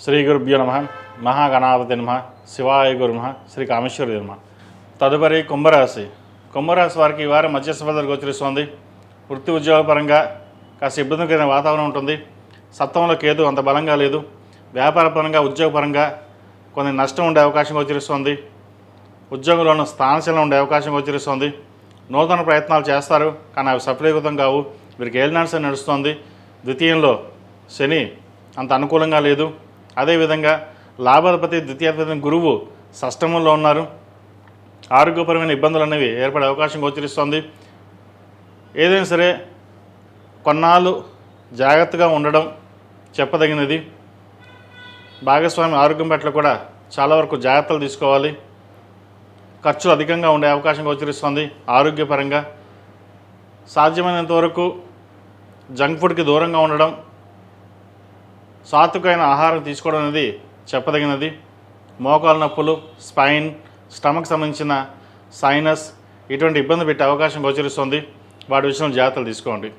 శ్రీ గురుభ్యో నమ మహాగణాధిపతి నమ శివాయ గురు నమ శ్రీ కామేశ్వరి నమ. తదుపరి కుంభరాశి వారికి ఈ వారం మధ్యస్థ ఫలితాలు గోచరిస్తోంది. వృత్తి ఉద్యోగపరంగా కాస్త ఇబ్బందికరమైన వాతావరణం ఉంటుంది. సప్తమంలో కేతు అంత బలంగా లేదు. వ్యాపారపరంగా ఉద్యోగపరంగా కొన్ని నష్టం ఉండే అవకాశం గోచరిస్తోంది. ఉద్యోగంలోనూ స్థానశీలం ఉండే అవకాశం గోచరిస్తోంది. నూతన ప్రయత్నాలు చేస్తారు, కానీ అవి సఫలీకృతం కావు. వీరికి ఏలినాటి శని నడుస్తోంది. ద్వితీయంలో శని అంత అనుకూలంగా లేదు. అదేవిధంగా లాభాధిపతి ద్వితీయాధిపతి గురువు షష్టమంలో ఉన్నారు. ఆరోగ్యపరమైన ఇబ్బందులు అనేవి ఏర్పడే అవకాశం గోచరిస్తోంది. ఏదైనా సరే కొన్నాళ్ళు జాగ్రత్తగా ఉండడం చెప్పదగినది. భాగస్వామి ఆరోగ్యం పట్ల కూడా చాలా వరకు జాగ్రత్తలు తీసుకోవాలి. ఖర్చులు అధికంగా ఉండే అవకాశం గోచరిస్తుంది. ఆరోగ్యపరంగా సాధ్యమైనంత వరకు జంక్ ఫుడ్కి దూరంగా ఉండడం, సాత్వికమైన ఆహారం తీసుకోవడం అనేది చెప్పదగినది. మోకాలు నొప్పులు, స్పైన్, స్టమక్ సంబంధించిన సైనస్ ఇటువంటి ఇబ్బంది పెట్టే అవకాశం గోచరిస్తుంది. వాటి విషయంలో జాగ్రత్తలు తీసుకోండి.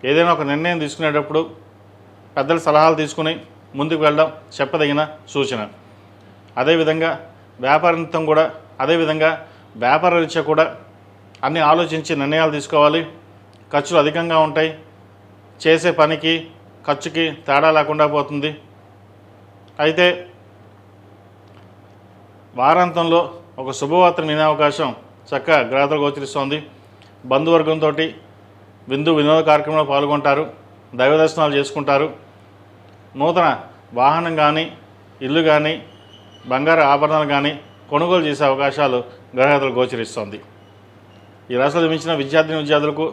ఏదైనా ఒక నిర్ణయం తీసుకునేటప్పుడు పెద్దల సలహాలు తీసుకుని ముందుకు వెళ్ళడం చెప్పదగిన సూచన. అదేవిధంగా వ్యాపార రీత్యా కూడా అన్నీ ఆలోచించి నిర్ణయాలు తీసుకోవాలి. ఖర్చులు అధికంగా ఉంటాయి. చేసే పనికి ఖర్చుకి తేడా లేకుండా పోతుంది. అయితే వారాంతంలో ఒక శుభవార్త వినే అవకాశం చక్కగా గ్రహాలు గోచరిస్తోంది. బంధువర్గంతో విందు వినోద కార్యక్రమంలో పాల్గొంటారు. దైవ దర్శనాలు చేసుకుంటారు. నూతన వాహనం కానీ, ఇల్లు కానీ, బంగారు ఆభరణాలు కానీ కొనుగోలు చేసే అవకాశాలు గ్రహాలు గోచరిస్తోంది. ఈ రాశిలో జన్మించిన విద్యార్థులకు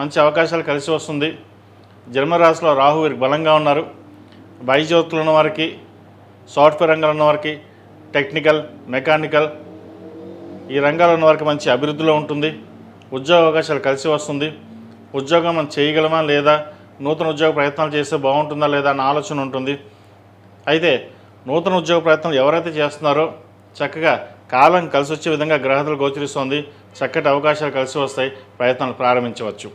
మంచి అవకాశాలు కలిసి వస్తుంది. జన్మరాశిలో రాహు వీరికి బలంగా ఉన్నారు. వైద్యోత్తులు ఉన్న వారికి, సాఫ్ట్వేర్ రంగంలో ఉన్న వారికి, టెక్నికల్, మెకానికల్ ఈ రంగాల్లో ఉన్న వారికి మంచి అభివృద్ధిలో ఉంటుంది. ఉద్యోగ అవకాశాలు కలిసి వస్తుంది. ఉద్యోగం మనం చేయగలమా లేదా, నూతన ఉద్యోగ ప్రయత్నాలు చేస్తే బాగుంటుందా లేదా అన్న ఆలోచన ఉంటుంది. అయితే నూతన ఉద్యోగ ప్రయత్నాలు ఎవరైతే చేస్తున్నారో చక్కగా కాలం కలిసి వచ్చే విధంగా గ్రహాలు గోచరిస్తోంది. చక్కటి అవకాశాలు కలిసి వస్తాయి. ప్రయత్నాలు ప్రారంభించవచ్చు.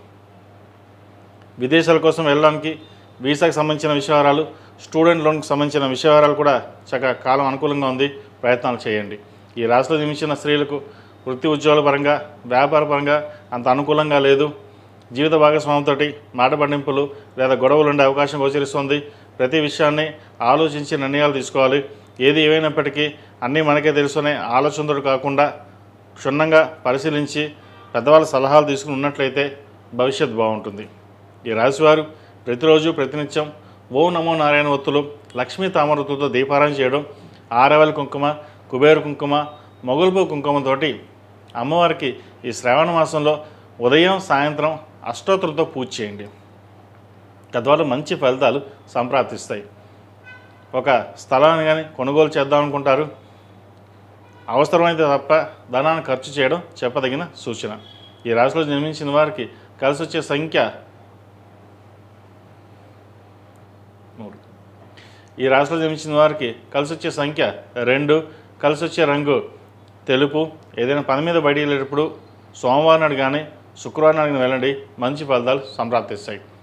విదేశాల కోసం వెళ్ళడానికి వీసాకు సంబంధించిన విషయాలు, స్టూడెంట్ లోన్కి సంబంధించిన విషయాలు కూడా చక్కగా కాలం అనుకూలంగా ఉంది. ప్రయత్నాలు చేయండి. ఈ రాశిలో జన్మించిన స్త్రీలకు వృత్తి ఉద్యోగాల పరంగా, వ్యాపార పరంగా అంత అనుకూలంగా లేదు. జీవిత భాగస్వామితో మాట పట్టింపులు లేదా గొడవలు ఉండే అవకాశం గోచరిస్తుంది. ప్రతి విషయాన్ని ఆలోచించి నిర్ణయాలు తీసుకోవాలి. ఏది ఏమైనప్పటికీ అన్నీ మనకే తెలుసునే ఆలోచనతో కాకుండా క్షుణ్ణంగా పరిశీలించి పెద్దవాళ్ళ సలహాలు తీసుకుని ఉన్నట్లయితే భవిష్యత్తు బాగుంటుంది. ఈ రాశివారు ప్రతిరోజు ప్రతినిత్యం ఓం నమో నారాయణ ఒత్తులు, లక్ష్మీ తామరతులతో దీపారాయణ చేయడం, ఆరవెల కుంకుమ, కుబేరు కుంకుమ, మొగుల్పూ కుంకుమతోటి అమ్మవారికి ఈ శ్రావణ మాసంలో ఉదయం సాయంత్రం అష్టోత్తరంతో పూజ చేయండి. తద్వారా మంచి ఫలితాలు సంప్రాప్తిస్తాయి. ఒక స్థలాన్ని కానీ కొనుగోలు చేద్దాం అనుకుంటారు, అవసరమైతే తప్ప ధనాన్ని ఖర్చు చేయడం చెప్పదగిన సూచన. ఈ రాశిలో జన్మించిన వారికి కలిసి వచ్చే సంఖ్య 3. ఈ రాశిలో జన్మించిన వారికి కలిసి వచ్చే సంఖ్య 2. కలిసి వచ్చే రంగు తెలుపు. ఏదైనా పని మీద బయటికి వెళ్ళేటప్పుడు సోమవారం నాడు కానీ శుక్రవారం నాడు వెళ్ళండి. మంచి ఫలితాలు సంప్రాప్తిస్తాయి.